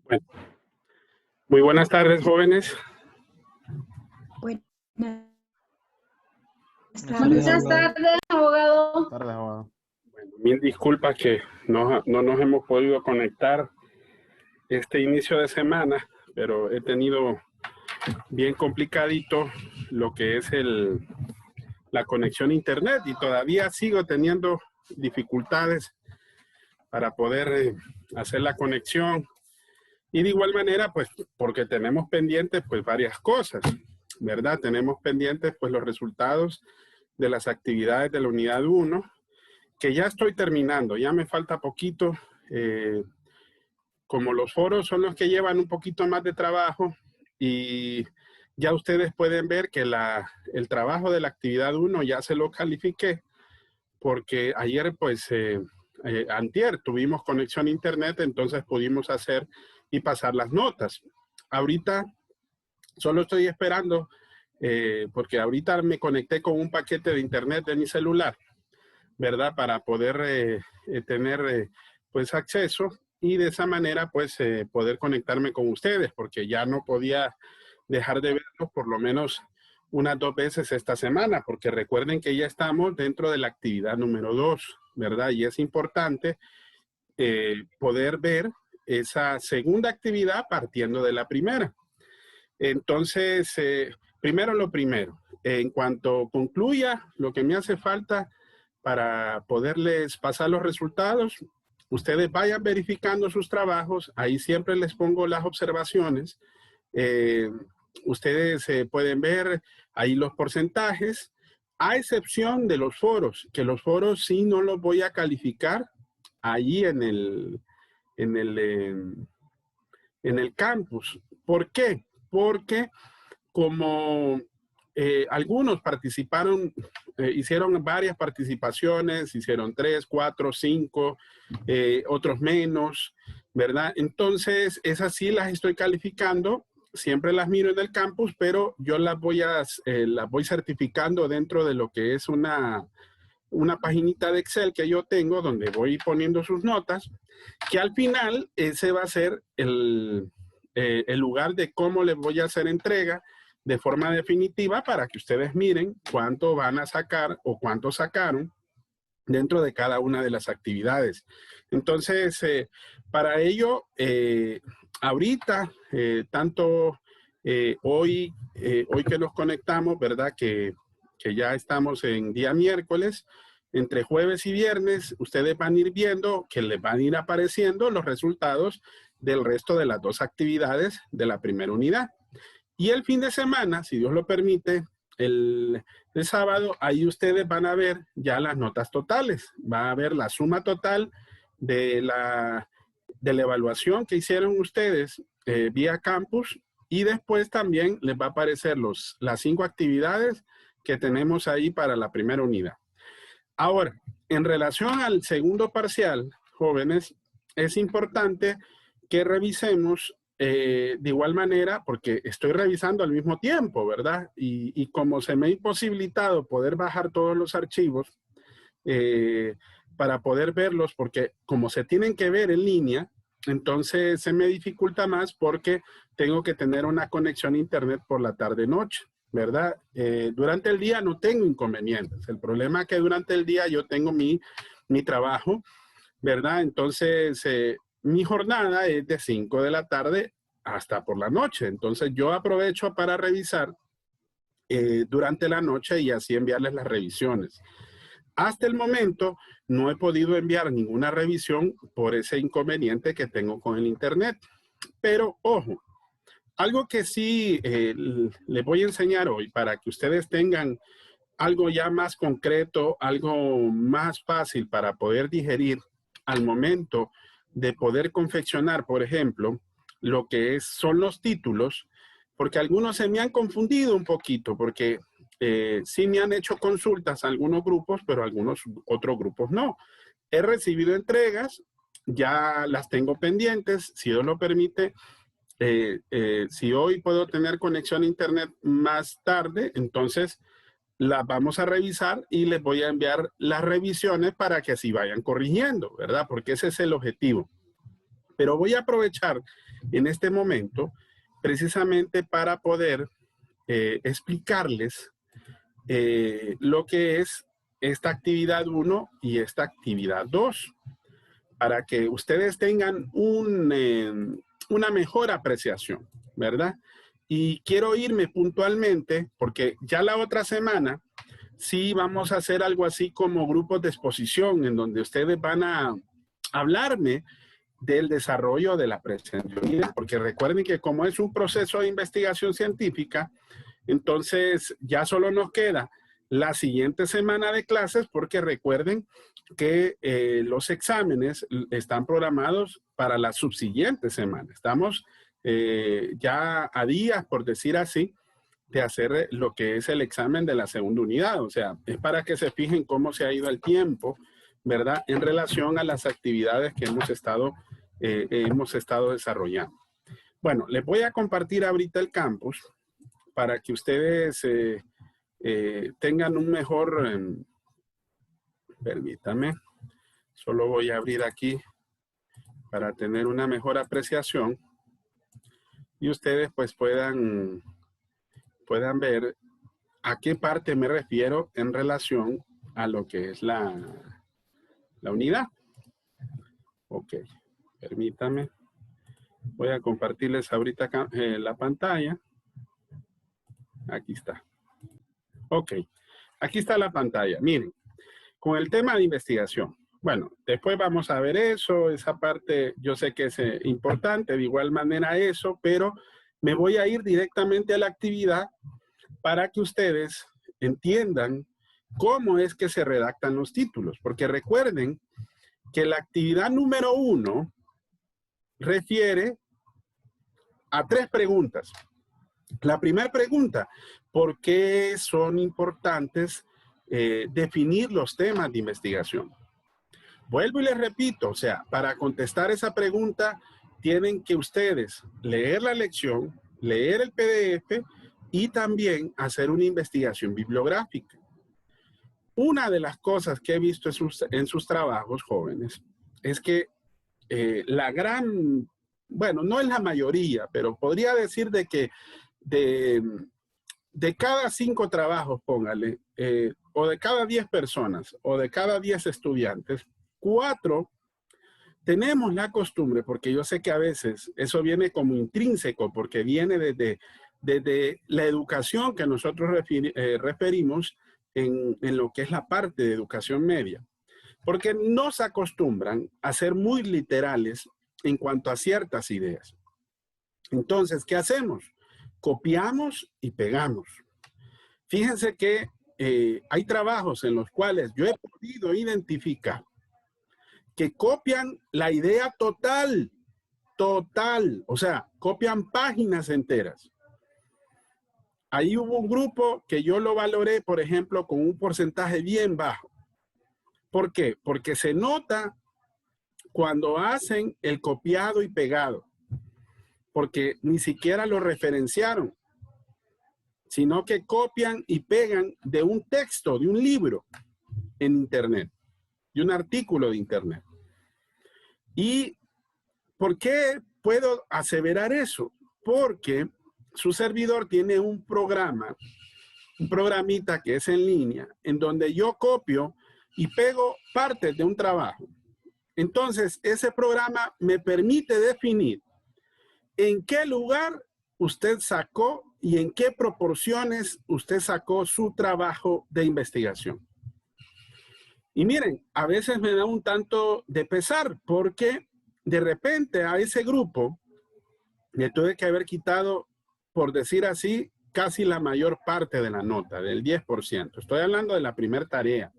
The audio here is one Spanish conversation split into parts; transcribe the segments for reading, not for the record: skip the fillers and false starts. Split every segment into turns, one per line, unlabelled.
Bueno, muy buenas tardes, jóvenes.
Buenas
Buenas
tardes, abogado.
tardes, abogado.
Bueno, mil disculpas que no nos hemos podido conectar este inicio de semana, pero he tenido bien complicadito lo que es la conexión a internet y todavía sigo teniendo dificultades para poder hacer la conexión. Y de igual manera, pues, porque tenemos pendientes, pues, varias cosas, ¿verdad? Tenemos pendientes, pues, los resultados de las actividades de la unidad 1, que ya estoy terminando, ya me falta poquito. Como los foros son los que llevan un poquito más de trabajo y ya ustedes pueden ver que el trabajo de la actividad 1 ya se lo califiqué, porque ayer, pues, antier tuvimos conexión a internet, entonces pudimos hacer y pasar las notas. Ahorita solo estoy esperando, porque ahorita me conecté con un paquete de internet de mi celular, ¿verdad? Para poder tener pues acceso y de esa manera pues poder conectarme con ustedes, porque ya no podía dejar de verlos por lo menos unas 2 veces esta semana, porque recuerden que ya estamos dentro de la actividad número 2, ¿verdad? Y es importante poder ver esa segunda actividad partiendo de la primera. Entonces, primero lo primero, en cuanto concluya lo que me hace falta para poderles pasar los resultados, ustedes vayan verificando sus trabajos, ahí siempre les pongo las observaciones. Ustedes pueden ver ahí los porcentajes, a excepción de los foros, que los foros sí no los voy a calificar allí en el campus. ¿Por qué? Porque como algunos participaron, hicieron varias participaciones, hicieron 3, 4, 5, otros menos, ¿verdad? Entonces, esas sí las estoy calificando, siempre las miro en el campus, pero yo las voy certificando dentro de lo que es una paginita de Excel que yo tengo donde voy poniendo sus notas, que al final ese va a ser el lugar de cómo les voy a hacer entrega de forma definitiva para que ustedes miren cuánto van a sacar o cuánto sacaron dentro de cada una de las actividades. Entonces, para ello, ahorita, tanto hoy que nos conectamos, ¿verdad? Que ya estamos en día miércoles, entre jueves y viernes, ustedes van a ir viendo que les van a ir apareciendo los resultados del resto de las 2 actividades de la primera unidad. Y el fin de semana, si Dios lo permite, el sábado, ahí ustedes van a ver ya las notas totales. Va a ver la suma total de la evaluación que hicieron ustedes vía campus, y después también les va a aparecer las 5 actividades que tenemos ahí para la primera unidad. Ahora, en relación al segundo parcial, jóvenes, es importante que revisemos de igual manera, porque estoy revisando al mismo tiempo, ¿verdad? Y como se me ha imposibilitado poder bajar todos los archivos para poder verlos, porque como se tienen que ver en línea, entonces se me dificulta más porque tengo que tener una conexión a internet por la tarde-noche, ¿verdad? Durante el día no tengo inconvenientes. El problema es que durante el día yo tengo mi trabajo, ¿verdad? Entonces, mi jornada es de 5 de la tarde hasta por la noche. Entonces, yo aprovecho para revisar durante la noche y así enviarles las revisiones. Hasta el momento, no he podido enviar ninguna revisión por ese inconveniente que tengo con el internet. Pero, ojo, algo que sí les voy a enseñar hoy para que ustedes tengan algo ya más concreto, algo más fácil para poder digerir al momento de poder confeccionar, por ejemplo, lo que son los títulos, porque algunos se me han confundido un poquito, porque sí me han hecho consultas a algunos grupos, pero algunos otros grupos no. He recibido entregas, ya las tengo pendientes, si Dios lo permite. Si hoy puedo tener conexión a internet más tarde, entonces las vamos a revisar y les voy a enviar las revisiones para que así vayan corrigiendo, ¿verdad? Porque ese es el objetivo. Pero voy a aprovechar en este momento precisamente para poder explicarles lo que es esta actividad 1 y esta actividad 2, para que ustedes tengan una mejor apreciación, ¿verdad? Y quiero irme puntualmente, porque ya la otra semana sí vamos a hacer algo así como grupos de exposición, en donde ustedes van a hablarme del desarrollo de la presencialidad, porque recuerden que como es un proceso de investigación científica, entonces ya solo nos queda la siguiente semana de clases, porque recuerden que los exámenes están programados para la subsiguiente semana. Estamos ya a días, por decir así, de hacer lo que es el examen de la segunda unidad. O sea, es para que se fijen cómo se ha ido el tiempo, ¿verdad? En relación a las actividades que hemos estado desarrollando. Bueno, les voy a compartir ahorita el campus para que ustedes tengan un mejor... permítame, solo voy a abrir aquí para tener una mejor apreciación y ustedes pues puedan ver a qué parte me refiero en relación a lo que es la unidad. Ok, permítame. Voy a compartirles ahorita la pantalla. Aquí está. Ok, aquí está la pantalla. Miren, con el tema de investigación. Bueno, después vamos a ver eso, esa parte yo sé que es importante, de igual manera eso, pero me voy a ir directamente a la actividad para que ustedes entiendan cómo es que se redactan los títulos, porque recuerden que la actividad número 1 refiere a 3 preguntas. La primera pregunta, ¿por qué son importantes definir los temas de investigación? Vuelvo y les repito, o sea, para contestar esa pregunta tienen que ustedes leer la lección, leer el PDF y también hacer una investigación bibliográfica. Una de las cosas que he visto en sus trabajos, jóvenes, es que la gran, bueno, no es la mayoría, pero podría decir de que de cada 5 trabajos, póngale, o de cada 10 personas, o de cada 10 estudiantes, 4 tenemos la costumbre, porque yo sé que a veces eso viene como intrínseco, porque viene desde la educación que nosotros referimos en lo que es la parte de educación media, porque nos acostumbran a ser muy literales en cuanto a ciertas ideas. Entonces, ¿qué hacemos? Copiamos y pegamos. Fíjense que hay trabajos en los cuales yo he podido identificar que copian la idea total, o sea, copian páginas enteras. Ahí hubo un grupo que yo lo valoré, por ejemplo, con un porcentaje bien bajo. ¿Por qué? Porque se nota cuando hacen el copiado y pegado, porque ni siquiera lo referenciaron, sino que copian y pegan de un texto, de un libro en internet, de un artículo de internet. ¿Y por qué puedo aseverar eso? Porque su servidor tiene un programita que es en línea, en donde yo copio y pego partes de un trabajo. Entonces, ese programa me permite definir en qué lugar usted sacó y en qué proporciones usted sacó su trabajo de investigación. Y miren, a veces me da un tanto de pesar porque de repente a ese grupo le tuve que haber quitado, por decir así, casi la mayor parte de la nota, del 10%. Estoy hablando de la primera tarea.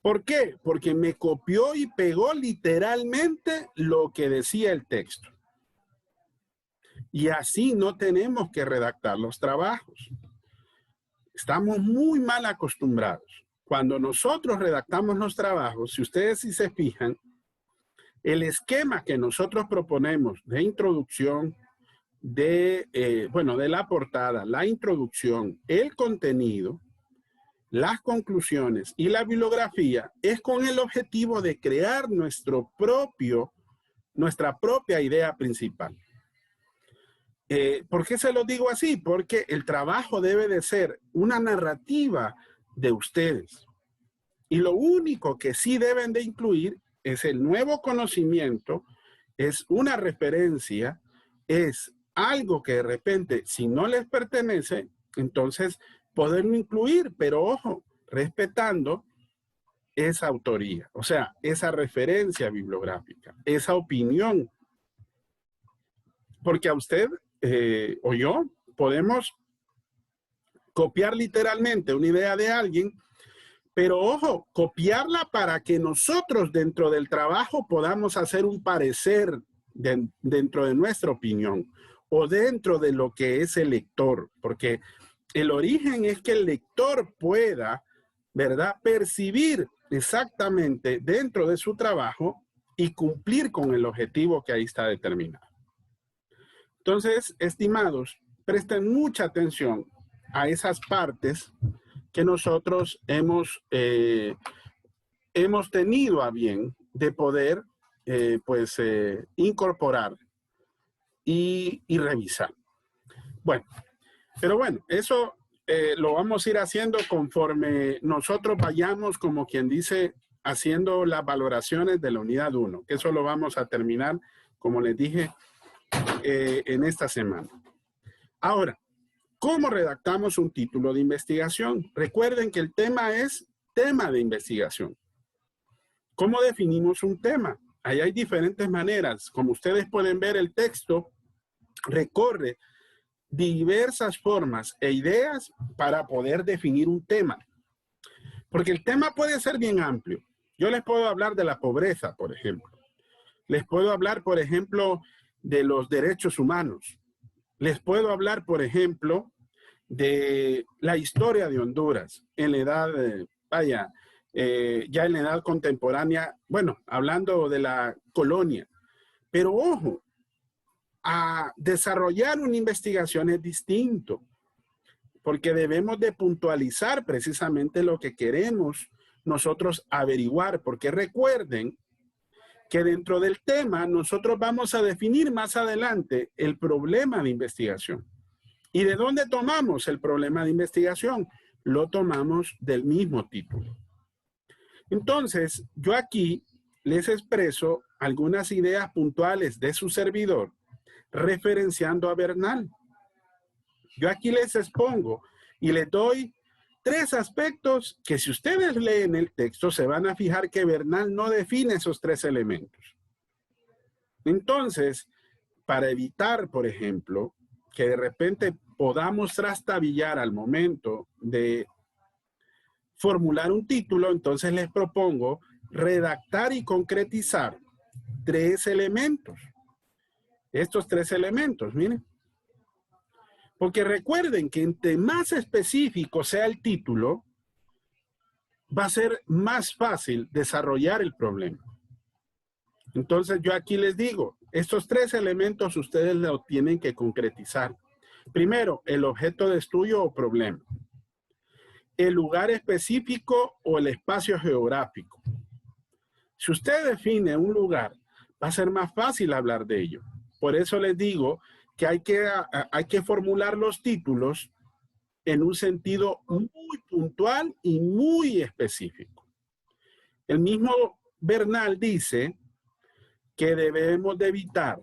¿Por qué? Porque me copió y pegó literalmente lo que decía el texto. Y así no tenemos que redactar los trabajos. Estamos muy mal acostumbrados. Cuando nosotros redactamos los trabajos, si ustedes sí se fijan, el esquema que nosotros proponemos de introducción, de la portada, la introducción, el contenido, las conclusiones y la bibliografía es con el objetivo de crear nuestro propio nuestra propia idea principal. ¿Por qué se lo digo así? Porque el trabajo debe de ser una narrativa de ustedes. Y lo único que sí deben de incluir es el nuevo conocimiento, es una referencia, es algo que de repente, si no les pertenece, entonces poderlo incluir, pero ojo, respetando esa autoría, o sea, esa referencia bibliográfica, esa opinión. Porque a usted o yo podemos copiar literalmente una idea de alguien, pero ojo, copiarla para que nosotros dentro del trabajo podamos hacer un parecer dentro de nuestra opinión o dentro de lo que es el lector, porque el origen es que el lector pueda, ¿verdad?, percibir exactamente dentro de su trabajo y cumplir con el objetivo que ahí está determinado. Entonces, estimados, presten mucha atención a esas partes que nosotros hemos tenido a bien de poder incorporar y revisar. Bueno, pero bueno, eso lo vamos a ir haciendo conforme nosotros vayamos, como quien dice, haciendo las valoraciones de la unidad 1, que eso lo vamos a terminar, como les dije, en esta semana. Ahora, ¿cómo redactamos un título de investigación? Recuerden que el tema es tema de investigación. ¿Cómo definimos un tema? Ahí hay diferentes maneras. Como ustedes pueden ver, el texto recorre diversas formas e ideas para poder definir un tema. Porque el tema puede ser bien amplio. Yo les puedo hablar de la pobreza, por ejemplo. Les puedo hablar, por ejemplo, de los derechos humanos. Les puedo hablar, por ejemplo, de la historia de Honduras en la edad, ya en la edad contemporánea, bueno, hablando de la colonia. Pero ojo, a desarrollar una investigación es distinto, porque debemos de puntualizar precisamente lo que queremos nosotros averiguar, porque recuerden que dentro del tema nosotros vamos a definir más adelante el problema de investigación. ¿Y de dónde tomamos el problema de investigación? Lo tomamos del mismo título. Entonces, yo aquí les expreso algunas ideas puntuales de su servidor referenciando a Bernal. Yo aquí les expongo y les doy 3 aspectos que si ustedes leen el texto se van a fijar que Bernal no define esos 3 elementos. Entonces, para evitar, por ejemplo, que de repente podamos trastabillar al momento de formular un título, entonces les propongo redactar y concretizar 3 elementos. Estos 3 elementos, miren. Porque recuerden que entre más específico sea el título, va a ser más fácil desarrollar el problema. Entonces yo aquí les digo, estos 3 elementos ustedes lo tienen que concretizar. Primero, el objeto de estudio o problema. El lugar específico o el espacio geográfico. Si usted define un lugar, va a ser más fácil hablar de ello. Por eso les digo que hay que formular los títulos en un sentido muy puntual y muy específico. El mismo Bernal dice que debemos de evitar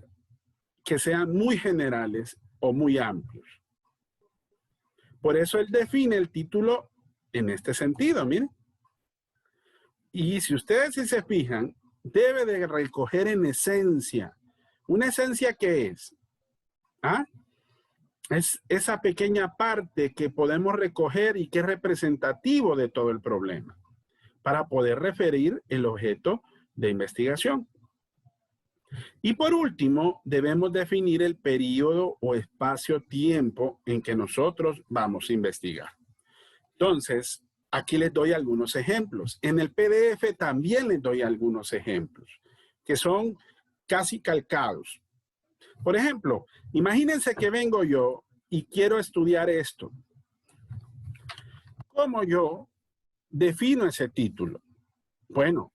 que sean muy generales o muy amplios. Por eso él define el título en este sentido, miren. Y si ustedes si se fijan, debe de recoger en esencia. ¿Una esencia qué es? ¿Ah? Es esa pequeña parte que podemos recoger y que es representativo de todo el problema para poder referir el objeto de investigación. Y por último, debemos definir el periodo o espacio-tiempo en que nosotros vamos a investigar. Entonces, aquí les doy algunos ejemplos. En el PDF también les doy algunos ejemplos que son casi calcados. Por ejemplo, imagínense que vengo yo y quiero estudiar esto. ¿Cómo yo defino ese título? Bueno,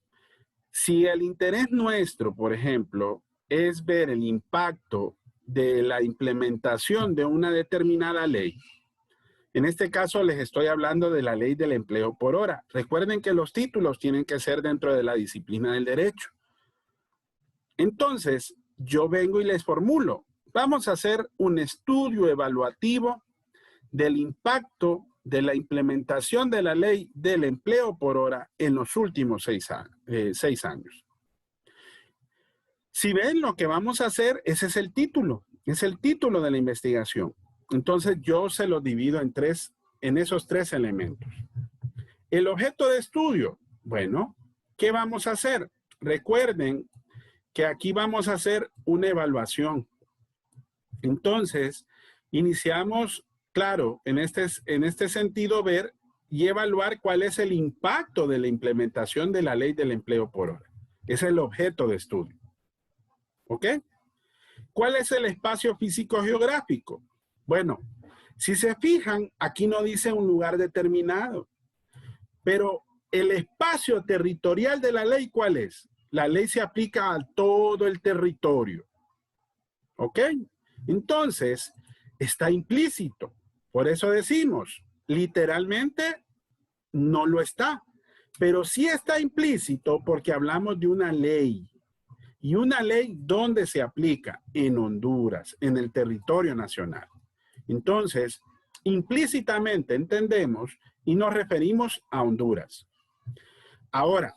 si el interés nuestro, por ejemplo, es ver el impacto de la implementación de una determinada ley. En este caso les estoy hablando de la ley del empleo por hora. Recuerden que los títulos tienen que ser dentro de la disciplina del derecho. Entonces, yo vengo y les formulo. Vamos a hacer un estudio evaluativo del impacto de la implementación de la ley del empleo por hora en los últimos 6 años. Si ven, lo que vamos a hacer, ese es el título de la investigación. Entonces yo se lo divido en esos 3 elementos. El objeto de estudio, bueno, ¿qué vamos a hacer? Recuerden que aquí vamos a hacer una evaluación. Entonces, iniciamos, claro, en este sentido, ver y evaluar cuál es el impacto de la implementación de la ley del empleo por hora. Ese es el objeto de estudio. ¿Ok? ¿Cuál es el espacio físico geográfico? Bueno, si se fijan, aquí no dice un lugar determinado, pero el espacio territorial de la ley, ¿cuál es? La ley se aplica a todo el territorio. ¿Ok? Entonces, está implícito. Por eso decimos, literalmente no lo está, pero sí está implícito porque hablamos de una ley. Y una ley, ¿dónde se aplica? En Honduras, en el territorio nacional. Entonces, implícitamente entendemos y nos referimos a Honduras. Ahora,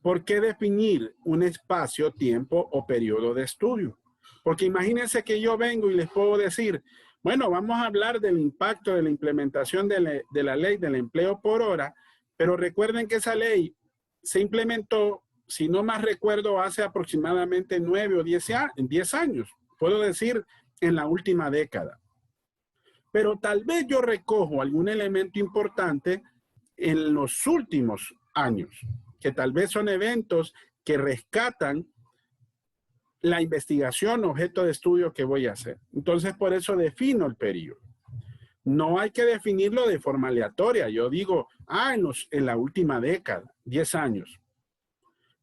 ¿por qué definir un espacio, tiempo o periodo de estudio? Porque imagínense que yo vengo y les puedo decir, bueno, vamos a hablar del impacto de la implementación de la ley del empleo por hora, pero recuerden que esa ley se implementó, si no más recuerdo, hace aproximadamente 9 o 10 años. Puedo decir, en la última década. Pero tal vez yo recojo algún elemento importante en los últimos años, que tal vez son eventos que rescatan la investigación, objeto de estudio que voy a hacer. Entonces, por eso defino el periodo. No hay que definirlo de forma aleatoria. Yo digo, en la última década, 10 años.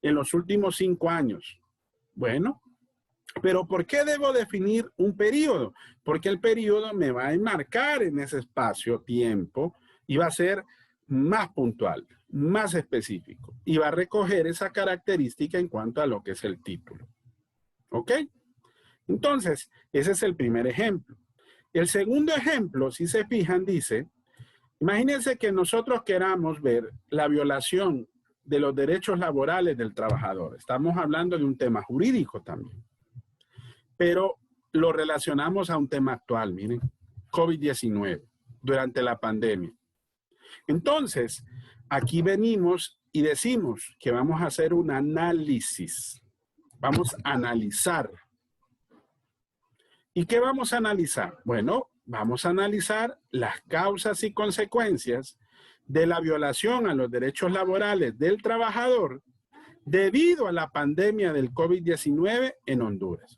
En los últimos 5 años. Bueno, pero ¿por qué debo definir un periodo? Porque el periodo me va a enmarcar en ese espacio-tiempo y va a ser más puntual, más específico y va a recoger esa característica en cuanto a lo que es el título. ¿Ok? Entonces, ese es el primer ejemplo. El segundo ejemplo, si se fijan, dice, imagínense que nosotros queramos ver la violación de los derechos laborales del trabajador. Estamos hablando de un tema jurídico también. Pero lo relacionamos a un tema actual, miren, COVID-19, durante la pandemia. Entonces, aquí venimos y decimos que vamos a hacer un análisis. Vamos a analizar. ¿Y qué vamos a analizar? Bueno, vamos a analizar las causas y consecuencias de la violación a los derechos laborales del trabajador debido a la pandemia del COVID-19 en Honduras.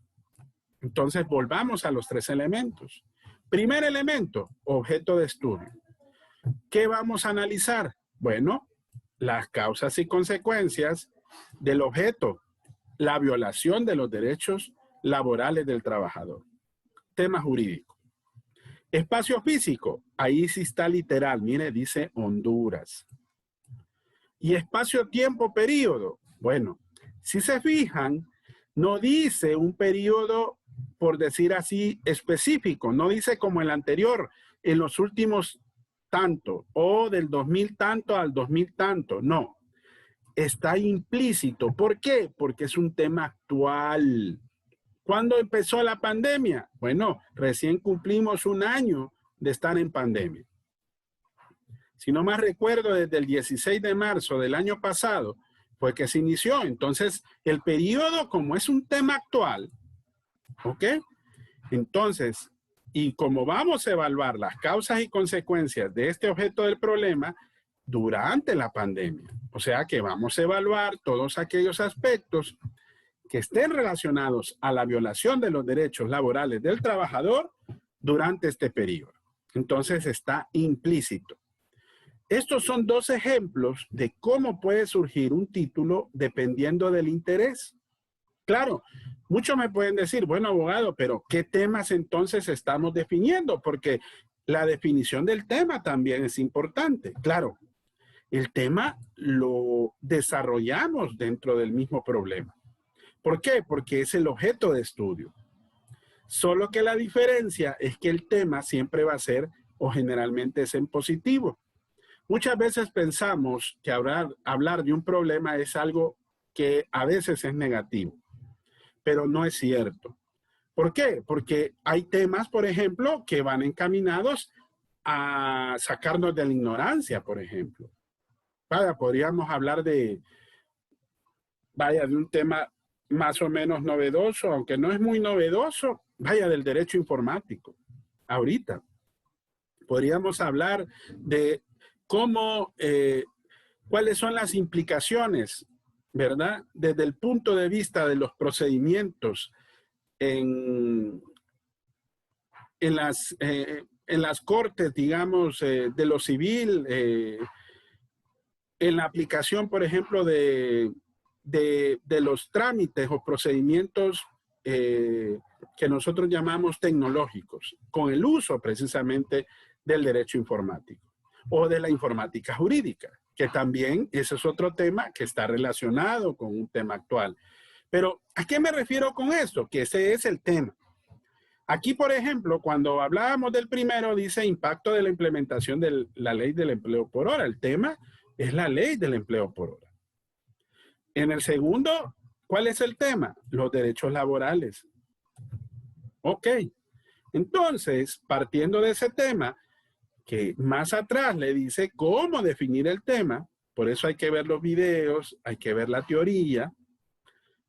Entonces, volvamos a los 3 elementos. Primer elemento, objeto de estudio. ¿Qué vamos a analizar? Bueno, las causas y consecuencias del objeto, la violación de los derechos laborales del trabajador. Tema jurídico. Espacio físico, ahí sí está literal, mire, dice Honduras. Y espacio, tiempo, periodo. Bueno, si se fijan, no dice un periodo, por decir así, específico. No dice como el anterior, en los últimos tanto, o del 2000 tanto al 2000 tanto. No, está implícito. ¿Por qué? Porque es un tema actual. ¿Cuándo empezó la pandemia? Bueno, recién cumplimos 1 año de estar en pandemia. Si no más recuerdo, desde el 16 de marzo del año pasado fue que se inició. Entonces, el periodo, como es un tema actual, ¿ok? Entonces, y como vamos a evaluar las causas y consecuencias de este objeto del problema durante la pandemia. O sea que vamos a evaluar todos aquellos aspectos que estén relacionados a la violación de los derechos laborales del trabajador durante este periodo. Entonces está implícito. Estos son 2 ejemplos de cómo puede surgir un título dependiendo del interés. Claro, Muchos me pueden decir, bueno, abogado, pero ¿qué temas entonces estamos definiendo? Porque la definición del tema también es importante. Claro, el tema lo desarrollamos dentro del mismo problema. ¿Por qué? Porque es el objeto de estudio. Solo que la diferencia es que el tema siempre va a ser, o generalmente es en positivo. Muchas veces pensamos que hablar de un problema es algo que a veces es negativo, pero no es cierto. ¿Por qué? Porque hay temas, por ejemplo, que van encaminados a sacarnos de la ignorancia, por ejemplo. Vaya, podríamos hablar de un tema más o menos novedoso, aunque no es muy novedoso, del derecho informático. Ahorita podríamos hablar de cómo, cuáles son las implicaciones, ¿verdad? Desde el punto de vista de los procedimientos en las cortes, digamos, de lo civil, en la aplicación, por ejemplo, de los trámites o procedimientos que nosotros llamamos tecnológicos, con el uso precisamente del derecho informático o de la informática jurídica, que también ese es otro tema que está relacionado con un tema actual. Pero, ¿a qué me refiero con esto? Que ese es el tema. Aquí, por ejemplo, cuando hablábamos del primero, dice impacto de la implementación de la ley del empleo por hora. El tema es la ley del empleo por hora. En el segundo, ¿cuál es el tema? Los derechos laborales. Ok. Entonces, partiendo de ese tema, que más atrás le dice cómo definir el tema, por eso hay que ver los videos, hay que ver la teoría.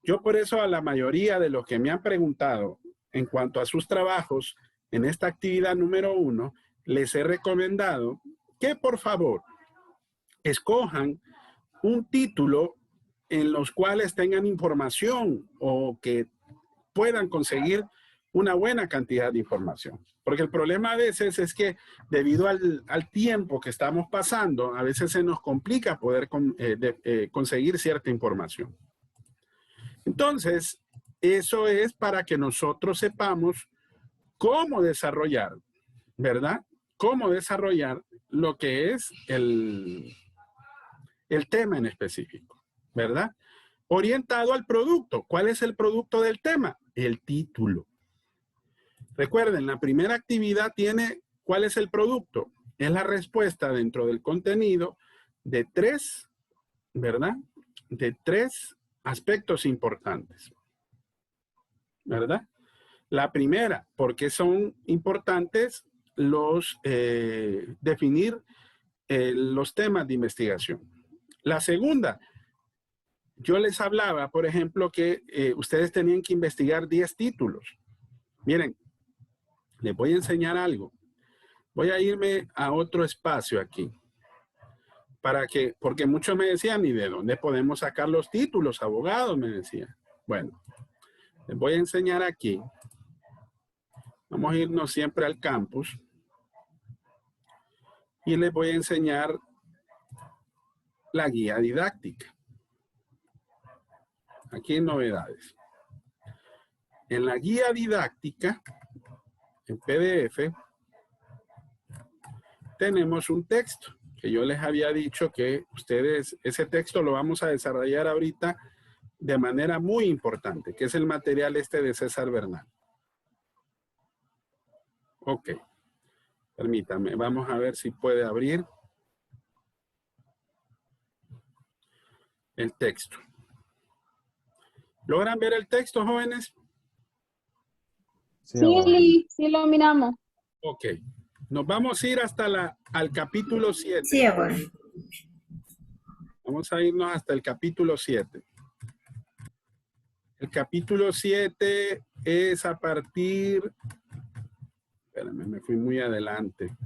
Yo por eso a la mayoría de los que me han preguntado en cuanto a sus trabajos en esta actividad número 1, les he recomendado que por favor escojan un título en los cuales tengan información o que puedan conseguir una buena cantidad de información. Porque el problema a veces es que debido al tiempo que estamos pasando, a veces se nos complica poder conseguir cierta información. Entonces, eso es para que nosotros sepamos cómo desarrollar, ¿verdad? Cómo desarrollar lo que es el tema en específico, ¿verdad? Orientado al producto. ¿Cuál es el producto del tema? El título. Recuerden, la primera actividad tiene, ¿cuál es el producto? Es la respuesta dentro del contenido de 3, ¿verdad? De 3 aspectos importantes, ¿verdad? La primera, ¿por qué son importantes definir los temas de investigación? La segunda, yo les hablaba, por ejemplo, que ustedes tenían que investigar 10 títulos. Miren, les voy a enseñar algo. Voy a irme a otro espacio aquí. Porque muchos me decían, ¿y de dónde podemos sacar los títulos, abogados? Me decían. Bueno, les voy a enseñar aquí. Vamos a irnos siempre al campus. Y les voy a enseñar la guía didáctica. Aquí en novedades. En la guía didáctica, en PDF, tenemos un texto que yo les había dicho que ustedes, ese texto lo vamos a desarrollar ahorita de manera muy importante, que es el material de César Bernal. Ok. Permítame, vamos a ver si puede abrir el texto. ¿Logran ver el texto, jóvenes?
Sí, sí lo miramos.
Ok. Nos vamos a ir hasta al capítulo 7.
Sí, bueno.
Vamos a irnos hasta el capítulo 7. El capítulo 7 es a partir... Espérame, me fui muy adelante.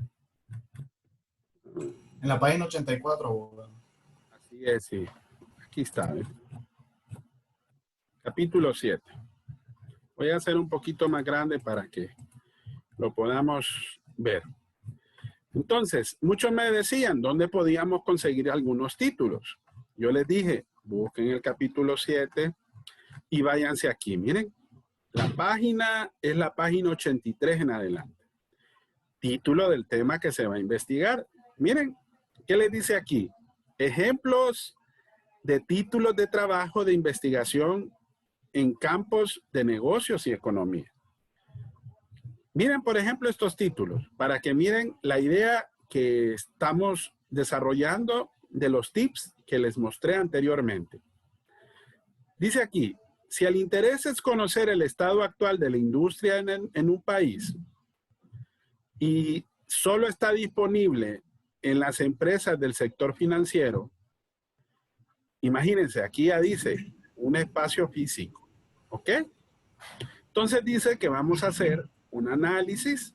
En la página 84.
Así es, sí. Aquí está. Capítulo 7. Voy a hacer un poquito más grande para que lo podamos ver. Entonces, muchos me decían dónde podíamos conseguir algunos títulos. Yo les dije, busquen el capítulo 7 y váyanse aquí. Miren, La página es la página 83 en adelante. Título del tema que se va a investigar. Miren, ¿qué les dice aquí? Ejemplos de títulos de trabajo de investigación en campos de negocios y economía. Miren, por ejemplo, estos títulos, para que miren la idea que estamos desarrollando de los tips que les mostré anteriormente. Dice aquí, si el interés es conocer el estado actual de la industria en un país y solo está disponible en las empresas del sector financiero, imagínense, aquí ya dice un espacio físico, ¿ok? Entonces dice que vamos a hacer un análisis,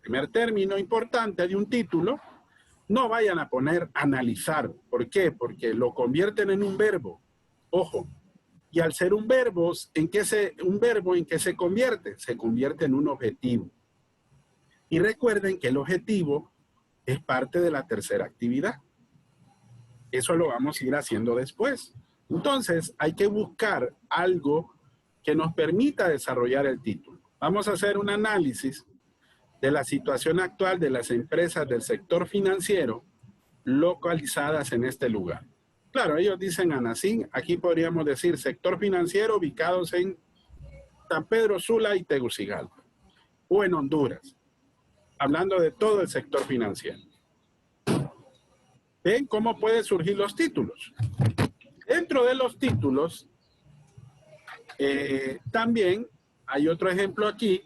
primer término importante de un título. No vayan a poner analizar. ¿Por qué? Porque lo convierten en un verbo. Ojo. Y al ser un verbo, ¿en qué se convierte? Se convierte en un objetivo. Y recuerden que el objetivo es parte de la tercera actividad. Eso lo vamos a ir haciendo después. Entonces, hay que buscar algo que nos permita desarrollar el título. Vamos a hacer un análisis de la situación actual de las empresas del sector financiero localizadas en este lugar. Claro, ellos dicen ANACIN, aquí podríamos decir sector financiero ubicados en San Pedro Sula y Tegucigalpa, o en Honduras, hablando de todo el sector financiero. ¿Ven cómo pueden surgir los títulos? Dentro de los títulos, también hay otro ejemplo aquí,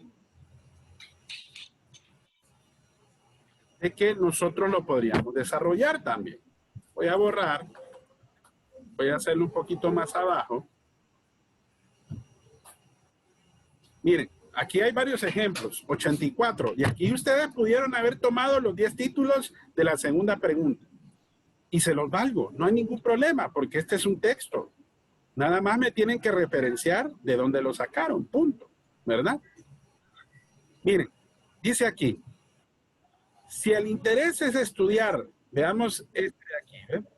de que nosotros lo podríamos desarrollar también. Voy a borrar, voy a hacerlo un poquito más abajo. Miren, aquí hay varios ejemplos, 84, y aquí ustedes pudieron haber tomado los 10 títulos de la segunda pregunta. Y se los valgo, no hay ningún problema, porque este es un texto. Nada más me tienen que referenciar de dónde lo sacaron, punto, ¿verdad? Miren, dice aquí, si el interés es estudiar, veamos este de aquí, ¿ven?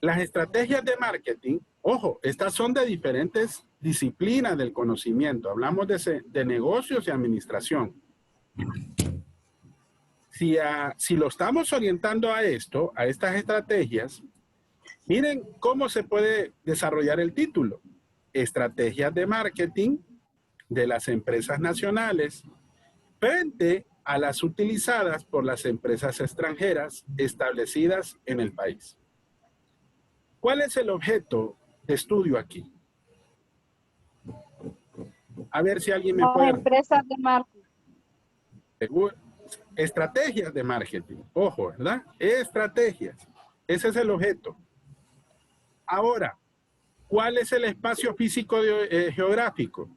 Las estrategias de marketing, ojo, estas son de diferentes disciplinas del conocimiento. Hablamos de negocios y administración. Si lo estamos orientando a esto, a estas estrategias, miren cómo se puede desarrollar el título. Estrategias de marketing de las empresas nacionales frente a las utilizadas por las empresas extranjeras establecidas en el país. ¿Cuál es el objeto de estudio aquí? A ver si alguien me puede...
Empresas de marketing.
Estrategias de marketing. Ojo, ¿verdad? Estrategias. Ese es el objeto. Ahora, ¿cuál es el espacio físico geográfico?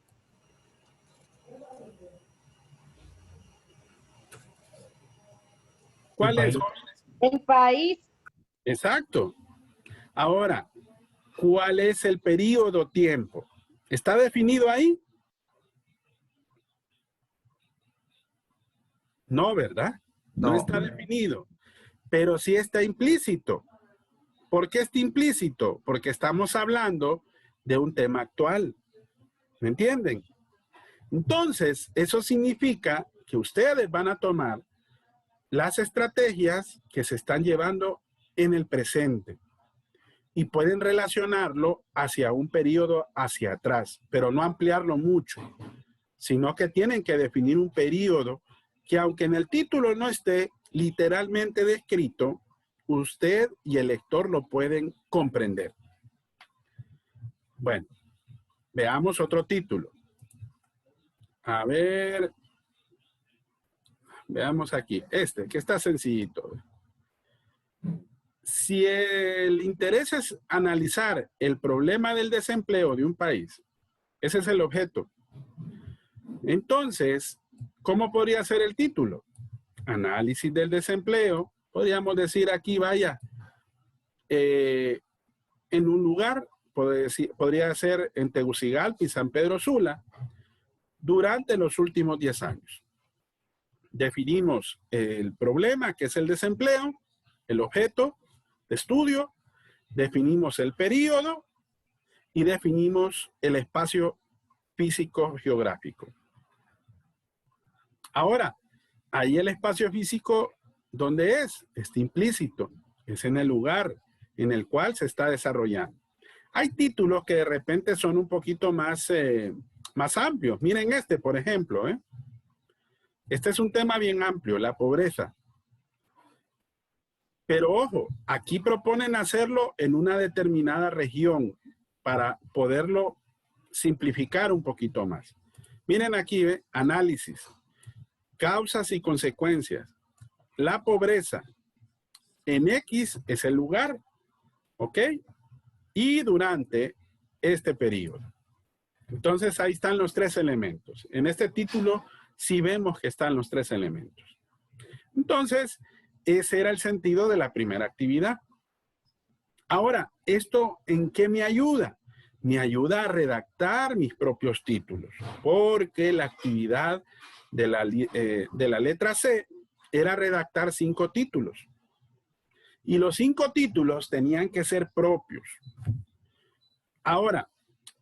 ¿Cuál es?
El país.
Exacto. Ahora, ¿cuál es el periodo tiempo? ¿Está definido ahí? No, ¿verdad? No está definido, pero sí está implícito. ¿Por qué está implícito? Porque estamos hablando de un tema actual. ¿Me entienden? Entonces, eso significa que ustedes van a tomar las estrategias que se están llevando en el presente y pueden relacionarlo hacia un periodo hacia atrás, pero no ampliarlo mucho, sino que tienen que definir un periodo que, aunque en el título no esté literalmente descrito, usted y el lector lo pueden comprender. Bueno, veamos otro título. A ver, veamos aquí, este, que está sencillito. Si el interés es analizar el problema del desempleo de un país, ese es el objeto. Entonces, ¿cómo podría ser el título? Análisis del desempleo. Podríamos decir aquí, vaya, en un lugar, podría ser en Tegucigalpa y San Pedro Sula, durante los últimos 10 años. Definimos el problema, que es el desempleo, el objeto de estudio, definimos el periodo y definimos el espacio físico-geográfico. Ahora, ahí el espacio físico, ¿dónde es? Está implícito. Es en el lugar en el cual se está desarrollando. Hay títulos que de repente son un poquito más amplios. Miren este, por ejemplo. Este es un tema bien amplio, la pobreza. Pero ojo, aquí proponen hacerlo en una determinada región para poderlo simplificar un poquito más. Miren aquí, análisis, causas y consecuencias. La pobreza en X es el lugar, ¿ok? Y durante este periodo. Entonces ahí están los tres elementos. En este título sí vemos que están los tres elementos. Entonces, ese era el sentido de la primera actividad. Ahora, ¿esto en qué me ayuda? Me ayuda a redactar mis propios títulos, porque la actividad de la letra C era redactar 5 títulos. Y los 5 títulos tenían que ser propios. Ahora,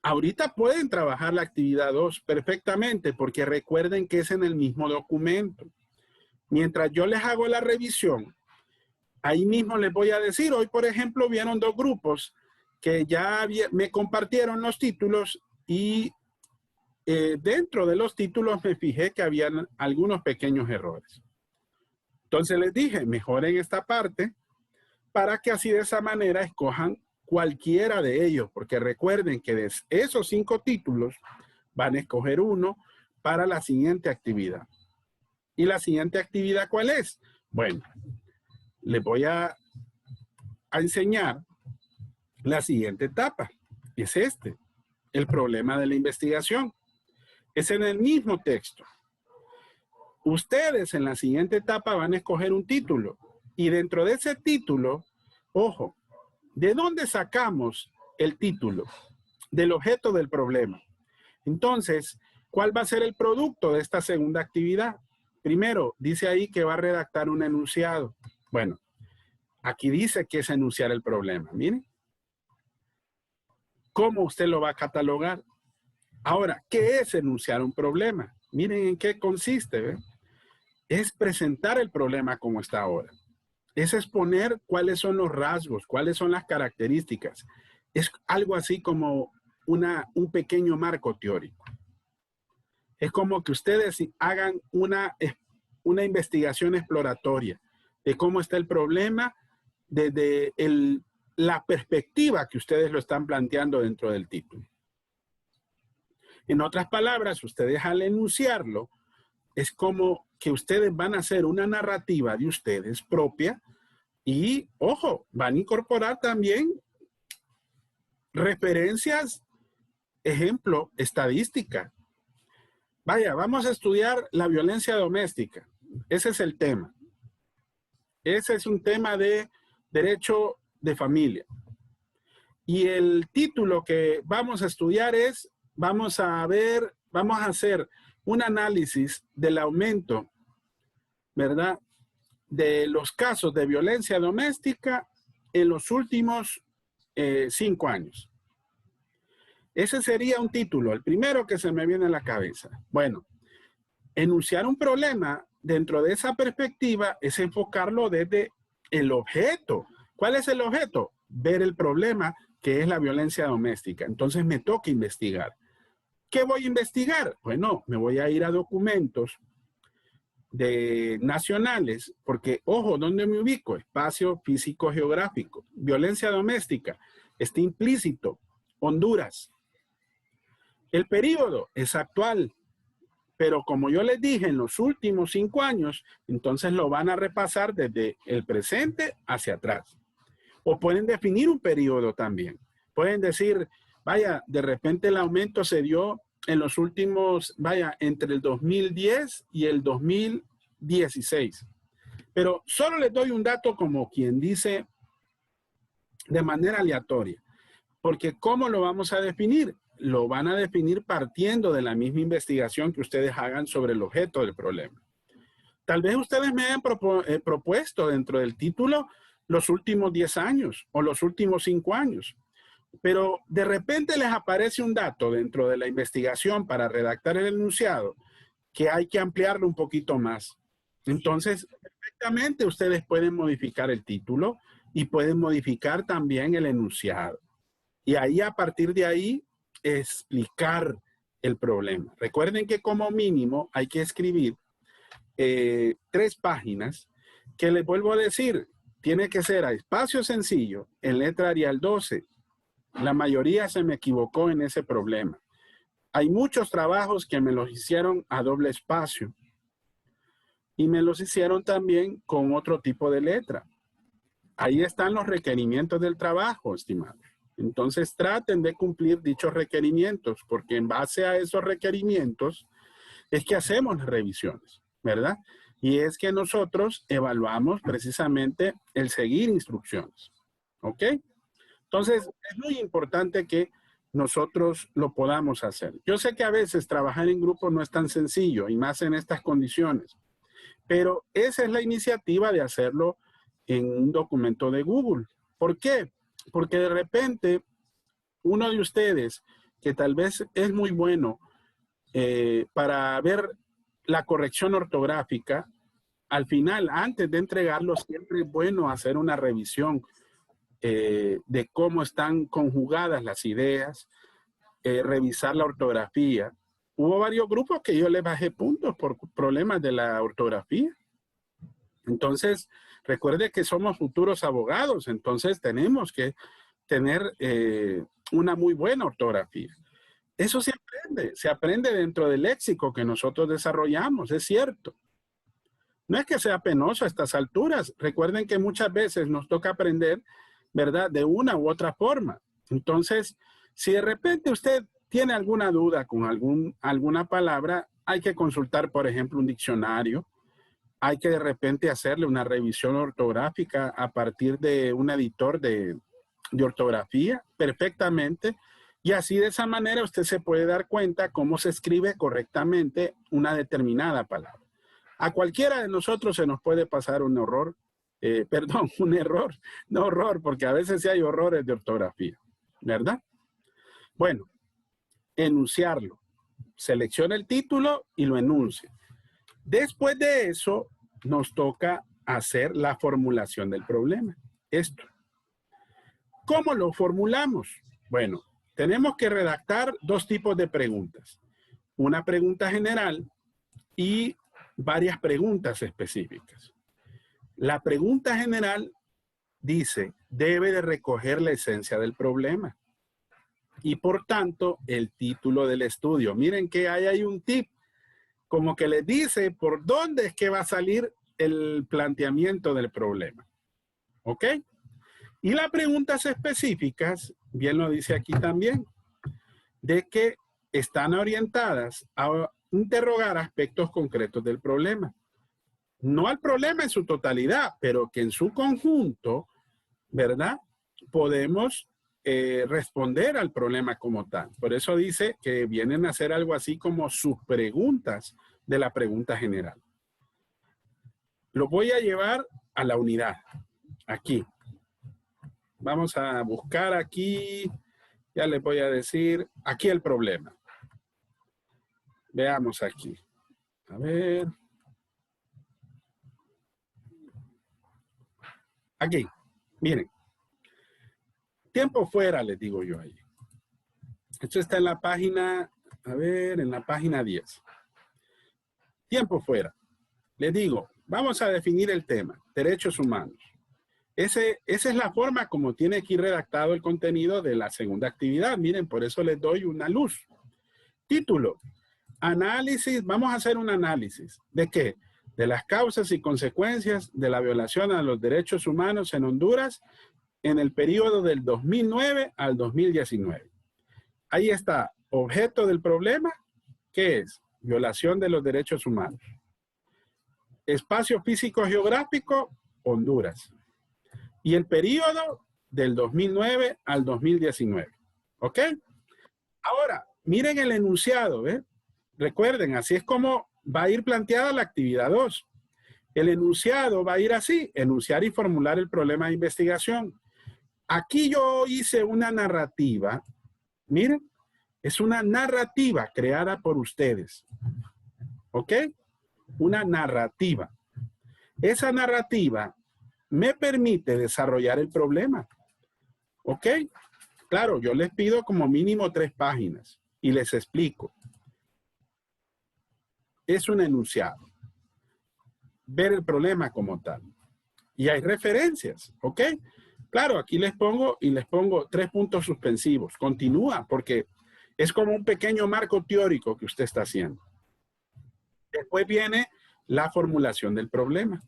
ahorita pueden trabajar la actividad 2 perfectamente, porque recuerden que es en el mismo documento. Mientras yo les hago la revisión, ahí mismo les voy a decir, hoy por ejemplo vieron 2 grupos que ya me compartieron los títulos y dentro de los títulos me fijé que habían algunos pequeños errores. Entonces les dije, mejoren esta parte para que así de esa manera escojan cualquiera de ellos, porque recuerden que de esos 5 títulos van a escoger uno para la siguiente actividad. ¿Y la siguiente actividad cuál es? Bueno, les voy a enseñar la siguiente etapa. Es el problema de la investigación. Es en el mismo texto. Ustedes en la siguiente etapa van a escoger un título. Y dentro de ese título, ojo, ¿de dónde sacamos el título? Del objeto del problema. Entonces, ¿cuál va a ser el producto de esta segunda actividad? Primero, dice ahí que va a redactar un enunciado. Bueno, aquí dice que es enunciar el problema. Miren. ¿Cómo usted lo va a catalogar? Ahora, ¿qué es enunciar un problema? Miren en qué consiste. ¿Ve? Es presentar el problema como está ahora. Es exponer cuáles son los rasgos, cuáles son las características. Es algo así como un pequeño marco teórico. Es como que ustedes hagan una investigación exploratoria de cómo está el problema desde la perspectiva que ustedes lo están planteando dentro del título. En otras palabras, ustedes al enunciarlo, es como que ustedes van a hacer una narrativa de ustedes propia y, ojo, van a incorporar también referencias, ejemplo, estadística. Vaya, vamos a estudiar la violencia doméstica. Ese es el tema. Ese es un tema de derecho de familia. Y el título que vamos a estudiar es, vamos a hacer un análisis del aumento, ¿verdad?, de los casos de violencia doméstica en los últimos 5 años. Ese sería un título, el primero que se me viene a la cabeza. Bueno, enunciar un problema dentro de esa perspectiva es enfocarlo desde el objeto. ¿Cuál es el objeto? Ver el problema que es la violencia doméstica. Entonces me toca investigar. ¿Qué voy a investigar? Bueno, me voy a ir a documentos nacionales, porque, ojo, ¿dónde me ubico? Espacio físico-geográfico. Violencia doméstica. Está implícito. Honduras. El periodo es actual, pero como yo les dije, en los últimos 5 años, entonces lo van a repasar desde el presente hacia atrás. O pueden definir un periodo también. Pueden decir, vaya, de repente el aumento se dio en los últimos, vaya, entre el 2010 y el 2016. Pero solo les doy un dato como quien dice de manera aleatoria. Porque ¿cómo lo vamos a definir? Lo van a definir partiendo de la misma investigación que ustedes hagan sobre el objeto del problema. Tal vez ustedes me hayan propuesto dentro del título los últimos 10 años o los últimos 5 años. pero de repente les aparece un dato dentro de la investigación para redactar el enunciado que hay que ampliarlo un poquito más. Entonces, perfectamente ustedes pueden modificar el título y pueden modificar también el enunciado. Y ahí, a partir de ahí, explicar el problema. Recuerden que como mínimo hay que escribir 3 páginas, que les vuelvo a decir, tiene que ser a espacio sencillo, en letra Arial 12. La mayoría se me equivocó en ese problema. Hay muchos trabajos que me los hicieron a doble espacio y me los hicieron también con otro tipo de letra. Ahí están los requerimientos del trabajo, estimados. Entonces traten de cumplir dichos requerimientos, porque en base a esos requerimientos es que hacemos las revisiones, ¿verdad? Y es que nosotros evaluamos precisamente el seguir instrucciones, ¿ok? Entonces es muy importante que nosotros lo podamos hacer. Yo sé que a veces trabajar en grupo no es tan sencillo, y más en estas condiciones, pero esa es la iniciativa de hacerlo en un documento de Google. ¿Por qué? Porque de repente uno de ustedes que tal vez es muy bueno para ver la corrección ortográfica, al final, antes de entregarlo, siempre es bueno hacer una revisión de cómo están conjugadas las ideas, revisar la ortografía. Hubo varios grupos que yo les bajé puntos por problemas de la ortografía. Entonces, recuerde que somos futuros abogados, entonces tenemos que tener una muy buena ortografía. Eso se aprende dentro del léxico que nosotros desarrollamos, es cierto. No es que sea penoso a estas alturas. Recuerden que muchas veces nos toca aprender, ¿verdad?, de una u otra forma. Entonces, si de repente usted tiene alguna duda con alguna palabra, hay que consultar, por ejemplo, un diccionario. Hay que de repente hacerle una revisión ortográfica a partir de un editor de ortografía, perfectamente. Y así, de esa manera, usted se puede dar cuenta cómo se escribe correctamente una determinada palabra. A cualquiera de nosotros se nos puede pasar un error, un error, no horror, porque a veces sí hay horrores de ortografía, ¿verdad? Bueno, enunciarlo. Selecciona el título y lo enuncia. Después de eso, nos toca hacer la formulación del problema. Esto. ¿Cómo lo formulamos? Bueno, tenemos que redactar 2 tipos de preguntas. Una pregunta general y varias preguntas específicas. La pregunta general dice, debe de recoger la esencia del problema y por tanto el título del estudio. Miren que ahí hay un tip, como que les dice por dónde es que va a salir el planteamiento del problema. ¿Ok? Y las preguntas específicas, bien lo dice aquí también, de que están orientadas a interrogar aspectos concretos del problema. No al problema en su totalidad, pero que en su conjunto, ¿verdad?, podemos responder al problema como tal. Por eso dice que vienen a hacer algo así como subpreguntas de la pregunta general. Lo voy a llevar a la unidad, aquí. Vamos a buscar aquí, ya les voy a decir, aquí el problema. Veamos aquí. A ver. Aquí, miren. Tiempo fuera, les digo yo ahí. Esto está en la página, a ver, en la página 10. Tiempo fuera. Les digo, vamos a definir el tema, derechos humanos. Esa es la forma como tiene aquí redactado el contenido de la segunda actividad. Miren, por eso les doy una luz. Título, análisis, vamos a hacer un análisis. ¿De qué? De las causas y consecuencias de la violación a los derechos humanos en Honduras en el periodo del 2009 al 2019. Ahí está, objeto del problema, ¿qué es? Violación de los derechos humanos. Espacio físico geográfico, Honduras. Y el periodo del 2009 al 2019. ¿Ok? Ahora, miren el enunciado, ¿eh? Recuerden, así es como va a ir planteada la actividad 2. El enunciado va a ir así, enunciar y formular el problema de investigación. Aquí yo hice una narrativa. Miren, es una narrativa creada por ustedes. ¿Ok? Una narrativa. Esa narrativa me permite desarrollar el problema. ¿Ok? Claro, yo les pido como mínimo 3 páginas y les explico. Es un enunciado. Ver el problema como tal. Y hay referencias, ¿ok? Claro, aquí les pongo 3 puntos suspensivos. Continúa, porque es como un pequeño marco teórico que usted está haciendo. Después viene la formulación del problema.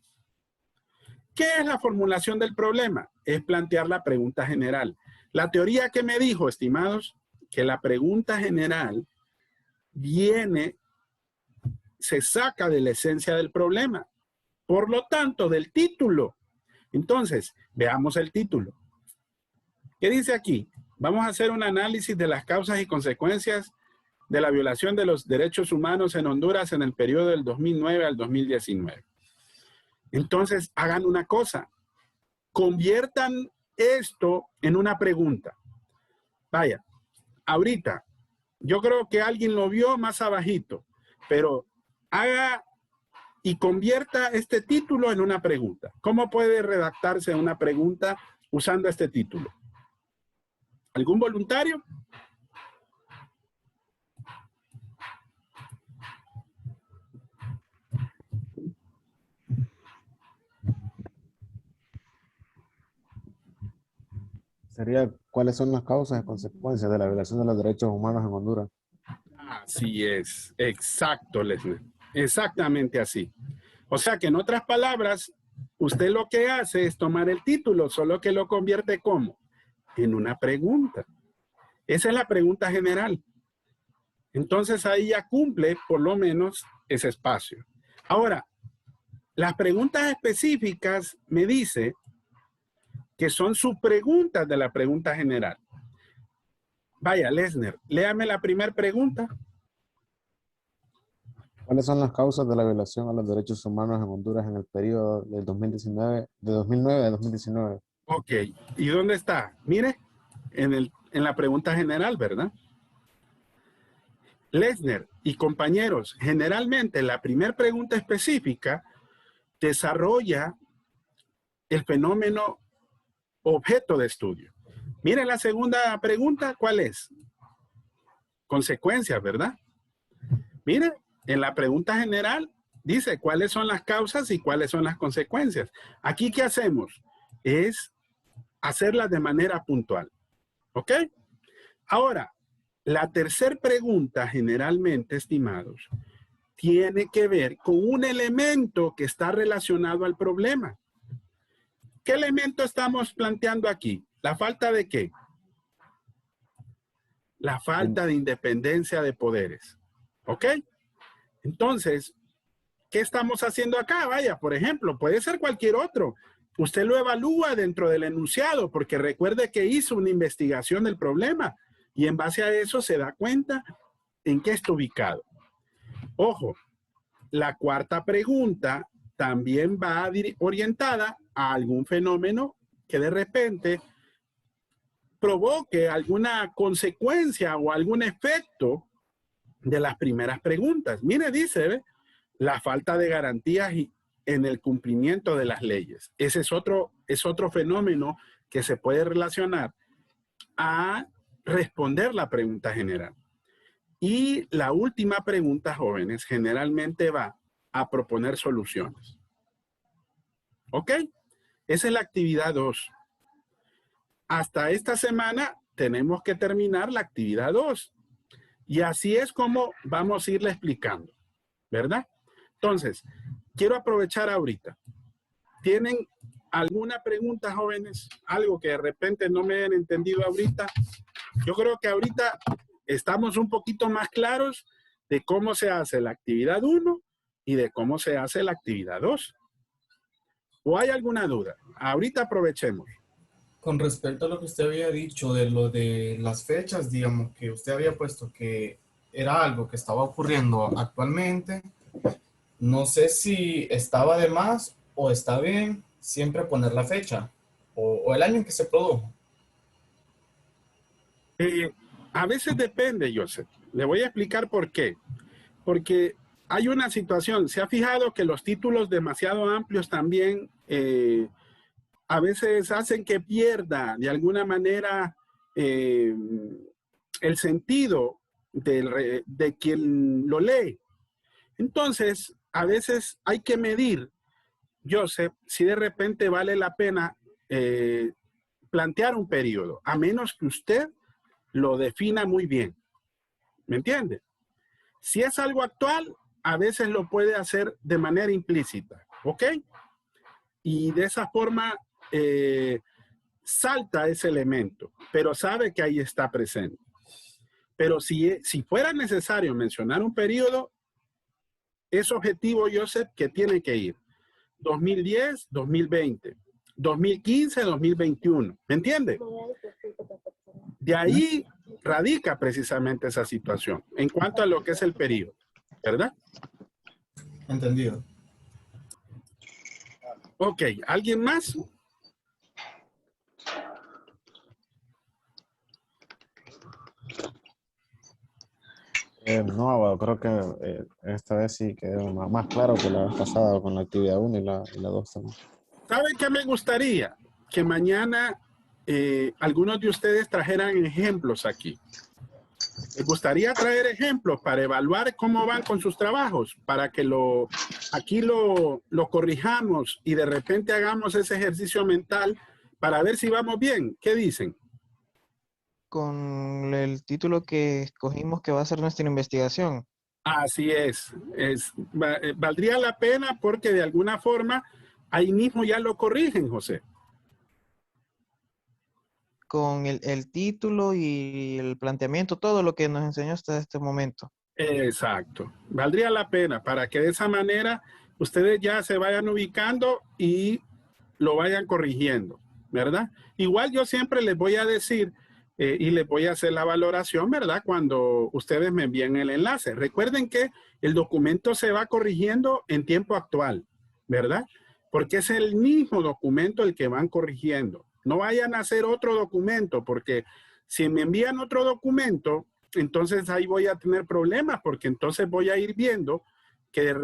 ¿Qué es la formulación del problema? Es plantear la pregunta general. La teoría que me dijo, estimados, que la pregunta general se saca de la esencia del problema. Por lo tanto, del título. Entonces, veamos el título. ¿Qué dice aquí? Vamos a hacer un análisis de las causas y consecuencias de la violación de los derechos humanos en Honduras en el periodo del 2009 al 2019. Entonces, hagan una cosa. Conviertan esto en una pregunta. Vaya, ahorita, yo creo que alguien lo vio más abajito, pero haga y convierta este título en una pregunta. ¿Cómo puede redactarse una pregunta usando este título? ¿Algún voluntario?
Sería, ¿cuáles son las causas y consecuencias de la violación de los derechos humanos en Honduras?
Así es, exacto, Leslie. Exactamente así. O sea que en otras palabras, usted lo que hace es tomar el título, solo que lo convierte ¿cómo? En una pregunta. Esa es la pregunta general. Entonces ahí ya cumple por lo menos ese espacio. Ahora, las preguntas específicas me dice que son subpreguntas de la pregunta general. Vaya, Lesner, léame la primera pregunta.
¿Cuáles son las causas de la violación a los derechos humanos en Honduras en el periodo del 2009 a 2019?
Ok, ¿y dónde está? Mire, en la pregunta general, ¿verdad? Lesner y compañeros, generalmente la primera pregunta específica desarrolla el fenómeno objeto de estudio. Miren la segunda pregunta, ¿cuál es? Consecuencias, ¿verdad? Mire, en la pregunta general dice cuáles son las causas y cuáles son las consecuencias. Aquí, ¿qué hacemos? Es hacerlas de manera puntual. ¿Ok? Ahora, la tercera pregunta, generalmente, estimados, tiene que ver con un elemento que está relacionado al problema. ¿Qué elemento estamos planteando aquí? ¿La falta de qué? La falta de independencia de poderes. ¿Ok? Entonces, ¿qué estamos haciendo acá? Vaya, por ejemplo, puede ser cualquier otro. Usted lo evalúa dentro del enunciado, porque recuerde que hizo una investigación del problema y en base a eso se da cuenta en qué está ubicado. Ojo, la cuarta pregunta también va orientada a algún fenómeno que de repente provoque alguna consecuencia o algún efecto de las primeras preguntas. Mire, dice, ¿ve? La falta de garantías en el cumplimiento de las leyes. Ese es otro fenómeno que se puede relacionar a responder la pregunta general. Y la última pregunta, jóvenes, generalmente va a proponer soluciones. ¿Ok? Esa es la actividad 2. Hasta esta semana tenemos que terminar la actividad 2. Y así es como vamos a irle explicando, ¿verdad? Entonces, quiero aprovechar ahorita. ¿Tienen alguna pregunta, jóvenes? Algo que de repente no me hayan entendido ahorita. Yo creo que ahorita estamos un poquito más claros de cómo se hace la actividad 1 y de cómo se hace la actividad 2. ¿O hay alguna duda? Ahorita aprovechemos.
Con respecto a lo que usted había dicho de lo de las fechas, digamos que usted había puesto que era algo que estaba ocurriendo actualmente, no sé si estaba de más o está bien siempre poner la fecha o el año en que se produjo.
A veces depende, Joseph. Le voy a explicar por qué. Porque hay una situación, se ha fijado que los títulos demasiado amplios también a veces hacen que pierda de alguna manera el sentido de quien lo lee. Entonces, a veces hay que medir, Joseph, si de repente vale la pena plantear un periodo, a menos que usted lo defina muy bien. ¿Me entiende? Si es algo actual, a veces lo puede hacer de manera implícita, ¿ok? Y de esa forma salta ese elemento, pero sabe que ahí está presente. Pero si fuera necesario mencionar un periodo, es objetivo, Joseph, que tiene que ir 2010, 2020, 2015, 2021, ¿me entiende? De ahí radica precisamente esa situación en cuanto a lo que es el periodo, ¿verdad?
Entendido.
Ok, ¿alguien más?
No, abogado, creo que esta vez sí quedó más claro que la vez pasada con la actividad 1 y la 2 también.
¿Sabe qué me gustaría? Que mañana algunos de ustedes trajeran ejemplos aquí. ¿Les gustaría traer ejemplos para evaluar cómo van con sus trabajos? Para que aquí lo corrijamos y de repente hagamos ese ejercicio mental para ver si vamos bien. ¿Qué dicen?
Con el título que escogimos que va a ser nuestra investigación.
Así es. Valdría la pena porque de alguna forma ahí mismo ya lo corrigen, José.
Con el título y el planteamiento, todo lo que nos enseñó hasta este momento.
Exacto. Valdría la pena para que de esa manera ustedes ya se vayan ubicando y lo vayan corrigiendo, ¿verdad? Igual yo siempre les voy a decir y les voy a hacer la valoración, ¿verdad? Cuando ustedes me envíen el enlace. Recuerden que el documento se va corrigiendo en tiempo actual, ¿verdad? Porque es el mismo documento el que van corrigiendo. No vayan a hacer otro documento, porque si me envían otro documento, entonces ahí voy a tener problemas, porque entonces voy a ir viendo que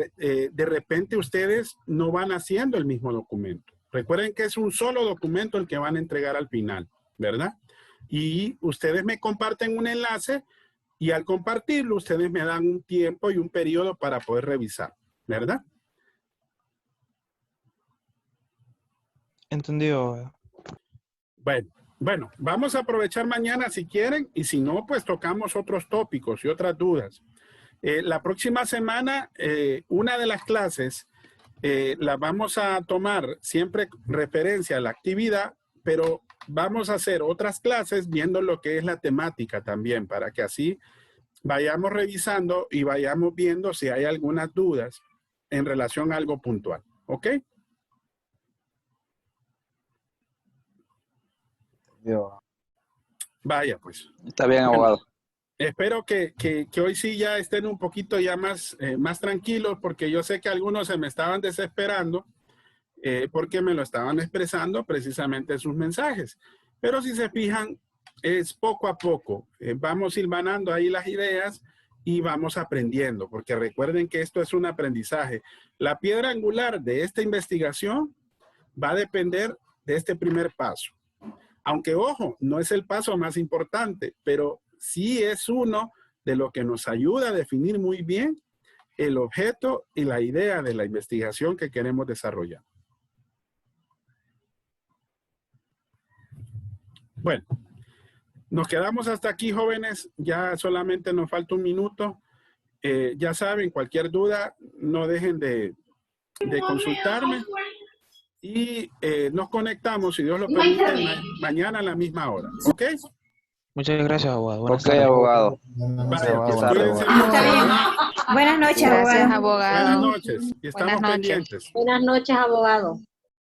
de repente ustedes no van haciendo el mismo documento. Recuerden que es un solo documento el que van a entregar al final, ¿verdad? Y ustedes me comparten un enlace y al compartirlo, ustedes me dan un tiempo y un periodo para poder revisar, ¿verdad?
Entendido.
Bueno, vamos a aprovechar mañana si quieren y si no, pues tocamos otros tópicos y otras dudas. La próxima semana, una de las clases la vamos a tomar siempre referencia a la actividad, pero vamos a hacer otras clases viendo lo que es la temática también, para que así vayamos revisando y vayamos viendo si hay algunas dudas en relación a algo puntual. ¿Ok? Vaya, pues.
Está bien,
Bueno,
abogado.
espero que hoy sí ya estén un poquito ya más tranquilos, porque yo sé que algunos se me estaban desesperando porque me lo estaban expresando precisamente en sus mensajes. Pero si se fijan, es poco a poco. Vamos hilvanando ahí las ideas y vamos aprendiendo, porque recuerden que esto es un aprendizaje. La piedra angular de esta investigación va a depender de este primer paso. Aunque, ojo, no es el paso más importante, pero sí es uno de lo que nos ayuda a definir muy bien el objeto y la idea de la investigación que queremos desarrollar. Bueno, nos quedamos hasta aquí, jóvenes. Ya solamente nos falta un minuto. Ya saben, cualquier duda, no dejen de consultarme. Y nos conectamos, si Dios lo permite, mañana a la misma hora. ¿Ok?
Muchas gracias, abogado. Buenas
Ok,
tardes.
abogado.
Vaya, pues,
Buenas tardes,
cuídense
abogado.
mucho,
Está bien.
¿verdad?
Buenos noches,
Gracias,
abogado.
abogado.
Buenas noches. Y estamos
Buenas noches.
pendientes.
Buenas noches, abogado.